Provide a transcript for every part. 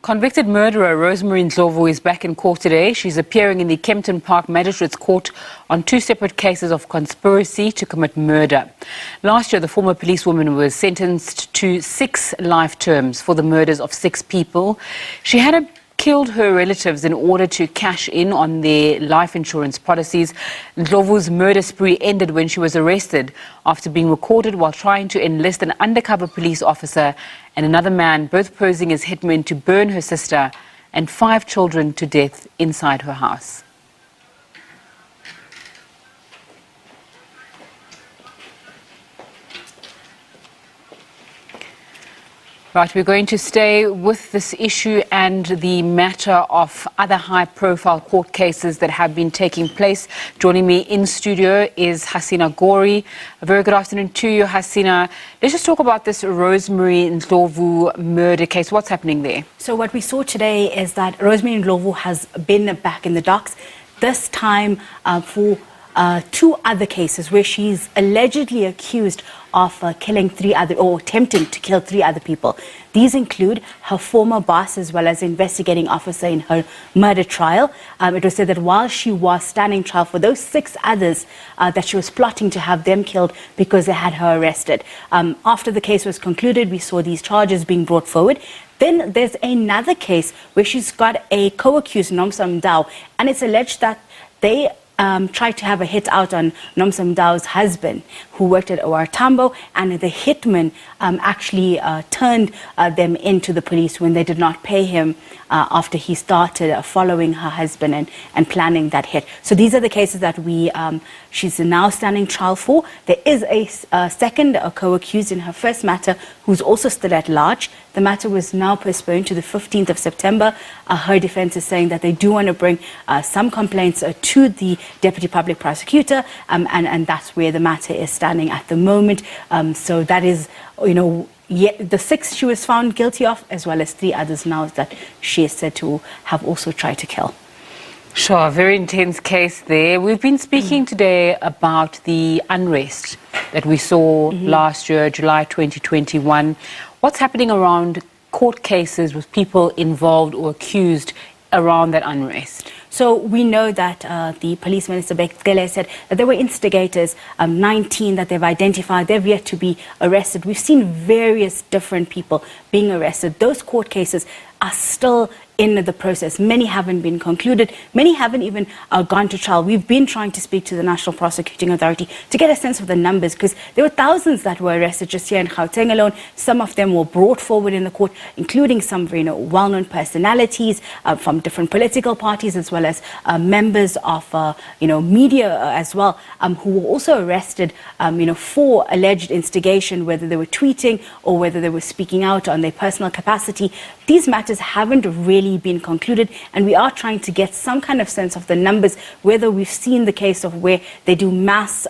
Convicted murderer Rosemary Ndlovu is back in court today. She's appearing in the Kempton Park Magistrates Court on two separate cases of conspiracy to commit murder. Last year, the former policewoman was sentenced to 6 life terms for the murders of 6 people. She had killed her relatives in order to cash in on their life insurance policies. Ndlovu's murder spree ended when she was arrested after being recorded while trying to enlist an undercover police officer and another man, both posing as hitmen, to burn her sister and 5 children to death inside her house. Right, we're going to stay with this issue and the matter of other high-profile court cases that have been taking place. Joining me in studio is Hasina Gori. A very good afternoon to you, Hasina. Let's just talk about this Rosemary Ndlovu murder case. What's happening there? So what we saw today is that Rosemary Ndlovu has been back in the docks, this time for 2 other cases where she's allegedly accused of killing 3 other, or attempting to kill 3 other people. These include her former boss as well as investigating officer in her murder trial. It was said that while she was standing trial for those 6 others, that she was plotting to have them killed because they had her arrested. After the case was concluded, we saw these charges being brought forward. Then there's another case where she's got a co-accused, Nomsa Mdau, and it's alleged that they tried to have a hit out on Nomsa Mdau's husband, who worked at OR Tambo, and the hitman actually turned them into the police when they did not pay him after he started following her husband and planning that hit. So these are the cases that she's now standing trial for. There is a second co-accused in her first matter who's also still at large. The matter was now postponed to the 15th of September. Her defense is saying that they do want to bring some complaints to the Deputy Public Prosecutor, and that's where the matter is standing at the moment. So that is, the 6 she was found guilty of, as well as 3 others now that she is said to have also tried to kill. Sure, very intense case there. We've been speaking today about the unrest that we saw last year, July 2021. What's happening around court cases with people involved or accused around that unrest? So we know that the Police Minister Bekele said that there were instigators, 19 that they've identified. They've yet to be arrested. We've seen various different people being arrested. Those court cases are still in the process. Many haven't been concluded. Many haven't even gone to trial. We've been trying to speak to the National Prosecuting Authority to get a sense of the numbers, because there were thousands that were arrested just here in Gauteng alone. Some of them were brought forward in the court, including some well-known personalities from different political parties, as well as members of media as well, who were also arrested for alleged instigation, whether they were tweeting or whether they were speaking out on their personal capacity. These matters haven't really been concluded, and we are trying to get some kind of sense of the numbers, whether we've seen the case of where they do mass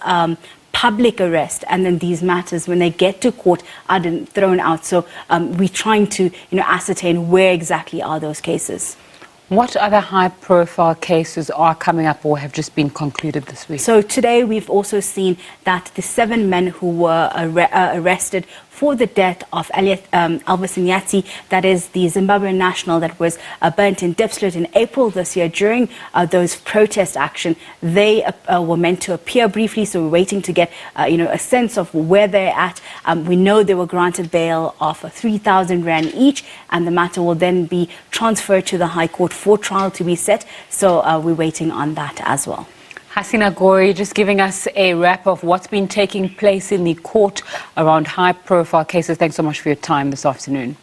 public arrest and then these matters, when they get to court, are then thrown out. So we're trying to ascertain where exactly are those cases. What other high-profile cases are coming up or have just been concluded this week? So today we've also seen that the 7 men who were arrested for the death of Elvis Nyati, that is the Zimbabwean national that was burnt in Diepsloot in April this year during those protest action. They were meant to appear briefly, so we're waiting to get a sense of where they're at. We know they were granted bail of 3,000 rand each, and the matter will then be transferred to the High Court for trial to be set. So we're waiting on that as well. Hasina Gori, just giving us a wrap of what's been taking place in the court around high-profile cases. Thanks so much for your time this afternoon.